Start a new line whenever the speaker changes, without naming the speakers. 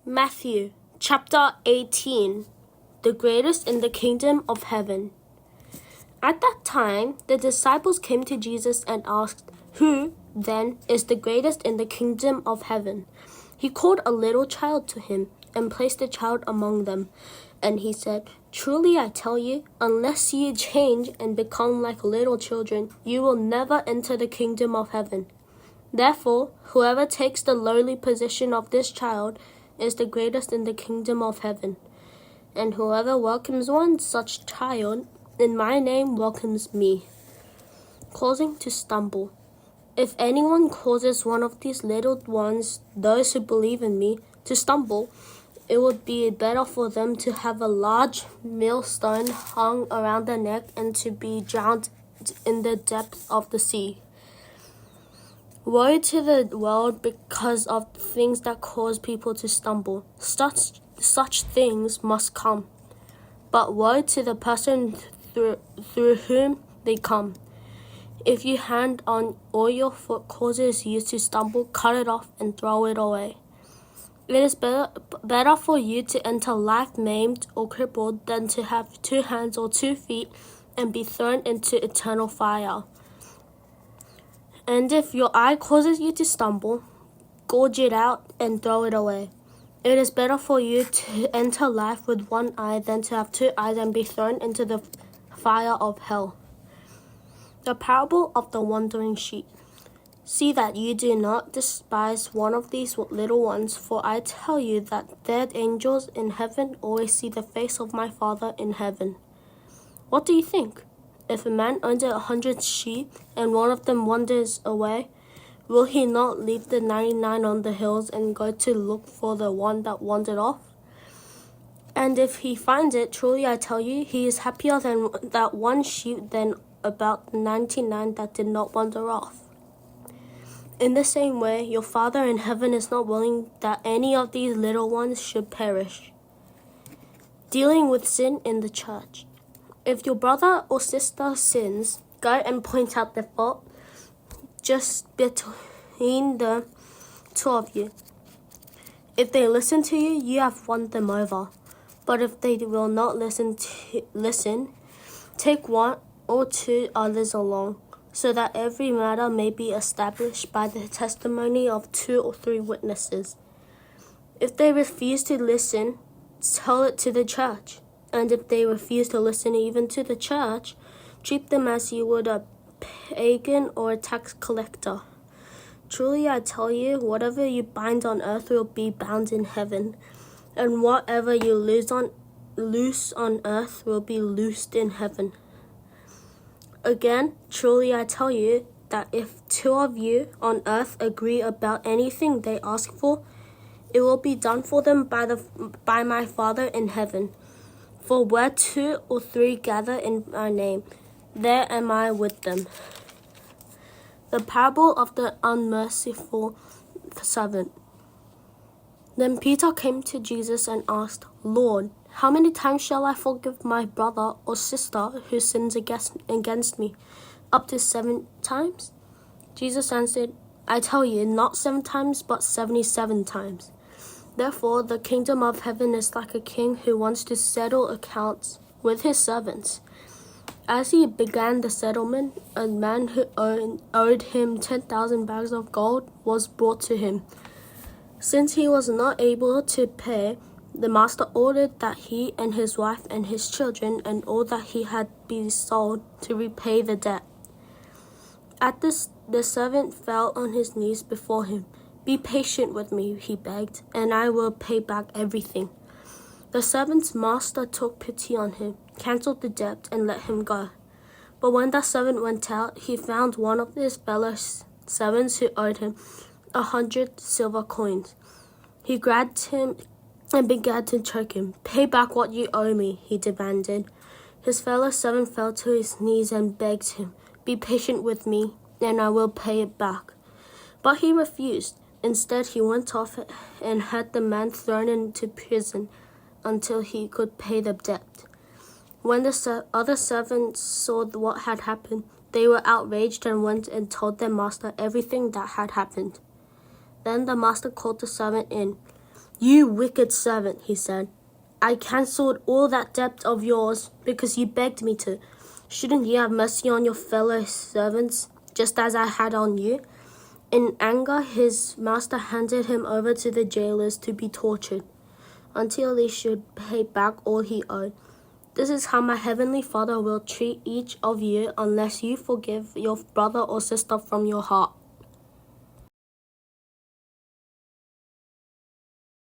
Matthew chapter 18. The greatest in the kingdom of heaven. At that time, the disciples came to Jesus and asked, "Who, then, is the greatest in the kingdom of heaven?" He called a little child to him and placed the child among them. And he said, "Truly I tell you, unless you change and become like little children, you will never enter the kingdom of heaven. Therefore, whoever takes the lowly position of this child is the greatest in the kingdom of heaven. And whoever welcomes one such child in my name welcomes me." Causing to stumble. If anyone causes one of these little ones, those who believe in me, to stumble, it would be better for them to have a large millstone hung around their neck and to be drowned in the depths of the sea. Woe to the world because of things that cause people to stumble. Such things must come. But woe to the person through whom they come. If your hand on or your foot causes you to stumble, cut it off and throw it away. It is better for you to enter life maimed or crippled than to have 2 hands or 2 feet and be thrown into eternal fire. And if your eye causes you to stumble, gouge it out and throw it away. It is better for you to enter life with 1 eye than to have 2 eyes and be thrown into the fire of hell. The parable of the wandering sheep. See that you do not despise one of these little ones, for I tell you that their angels in heaven always see the face of my Father in heaven. What do you think? If a man owns 100 sheep and one of them wanders away, will he not leave the 99 on the hills and go to look for the one that wandered off? And if he finds it, truly I tell you, he is happier than that one sheep than about 99 that did not wander off. In the same way, your Father in heaven is not willing that any of these little ones should perish. Dealing with sin in the church. If your brother or sister sins, go and point out their fault just between the 2 of you. If they listen to you, you have won them over. But if they will not listen, take 1 or 2 others along, so that every matter may be established by the testimony of 2 or 3 witnesses. If they refuse to listen, tell it to the church. And if they refuse to listen even to the church, treat them as you would a pagan or a tax collector. Truly I tell you, whatever you bind on earth will be bound in heaven, and whatever you loose on earth will be loosed in heaven. Again, truly I tell you that if 2 of you on earth agree about anything they ask for, it will be done for them by my Father in heaven. For where 2 or 3 gather in my name, there am I with them. The parable of the unmerciful servant. Then Peter came to Jesus and asked, "Lord, how many times shall I forgive my brother or sister who sins against me? Up to 7 times?" Jesus answered, "I tell you, not 7 times, but 77 times. Therefore, the kingdom of heaven is like a king who wants to settle accounts with his servants. As he began the settlement, a man who owed him 10,000 bags of gold was brought to him. Since he was not able to pay, the master ordered that he and his wife and his children and all that he had be sold to repay the debt. At this, the servant fell on his knees before him. 'Be patient with me,' he begged, 'and I will pay back everything.' The servant's master took pity on him, canceled the debt, and let him go. But when the servant went out, he found one of his fellow servants who owed him 100 silver coins. He grabbed him and began to choke him. 'Pay back what you owe me,' he demanded. His fellow servant fell to his knees and begged him, 'Be patient with me, and I will pay it back.' But he refused. Instead, he went off and had the man thrown into prison until he could pay the debt. When the other servants saw what had happened, they were outraged and went and told their master everything that had happened. Then the master called the servant in. You wicked servant, he said. I cancelled all that debt of yours because you begged me to. Shouldn't you have mercy on your fellow servants, just as I had on you? In anger, his master handed him over to the jailers to be tortured until he should pay back all he owed. This is how my heavenly Father will treat each of you unless you forgive your brother or sister from your heart.